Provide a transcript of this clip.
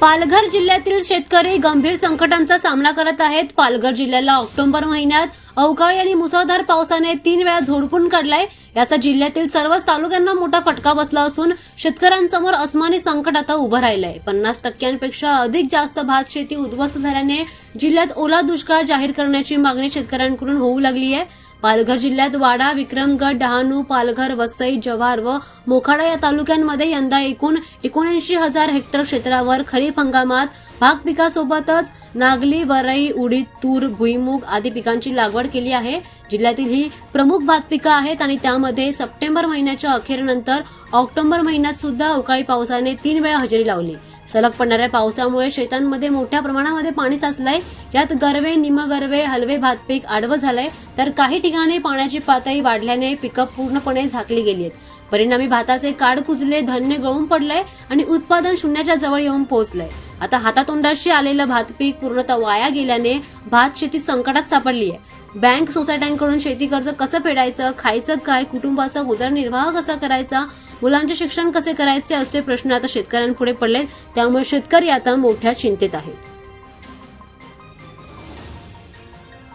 पालघर जिल्ह्यातील शेतकरी गंभीर संकटांचा सामना करत आहेत। पालघर जिल्ह्याला ऑक्टोबर महिन्यात अवकाळी आणि मुसळधार पावसाने 3 वेळा झोडपून काढलाय। याचा जिल्ह्यातील सर्वच तालुक्यांना मोठा फटका बसला असून शेतकऱ्यांसमोर अस्मानी संकट आता उभं राहिलंय। 50% अधिक जास्त भात शेती उद्ध्वस्त झाल्याने जिल्ह्यात ओला दुष्काळ जाहीर करण्याची मागणी शेतकऱ्यांकडून होऊ लागली आहे। पालघर जिल्ह्यात वाडा, विक्रमगड, डहाणू, पालघर, वसई, जव्हार व मोखाडा या तालुक्यांमध्ये यंदा एकूण 79,000 हेक्टर क्षेत्रावर खरीप हंगामात भात पिकासोबतच नागली, वरई, उडीद, तूर, भुईमूग आदी पिकांची लागवड केली आहे। जिल्ह्यातील ही प्रमुख भात पिकं आहेत आणि त्यामध्ये सप्टेंबर महिन्याच्या अखेरनंतर ऑक्टोबर महिन्यात सुद्धा अवकाळी पावसाने 3 वेळा हजेरी लावली। सलग पडणाऱ्या पावसामुळे शेतांमध्ये मोठ्या प्रमाणामध्ये पाणी साचलंय। यात गरवे, निमगरवे, हलवे भात पीक आडवं झालंय, तर काही ठिकाणी पाण्याची पातळी वाढल्याने पिकं पूर्णपणे झाकली गेली आहेत। परिणामी भाताचे काड कुजले, धान्य गळून पडलंय आणि उत्पादन शून्याच्या जवळ येऊन पोहोचलंय। आता हातातोंडाशी आलेलं भात पीक पूर्णतः वाया गेल्याने भात शेती संकटात सापडली आहे। बँक, सोसायट्यांकडून शेती कर्ज कसं फेडायचं, खायचं काय, कुटुंबाचा उदरनिर्वाह कसा करायचा, मुलांचे शिक्षण कसे करायचे असे प्रश्न आता शेतकऱ्यांपुढे पडलेत। त्यामुळे शेतकरी आता मोठ्या चिंतेत आहेत।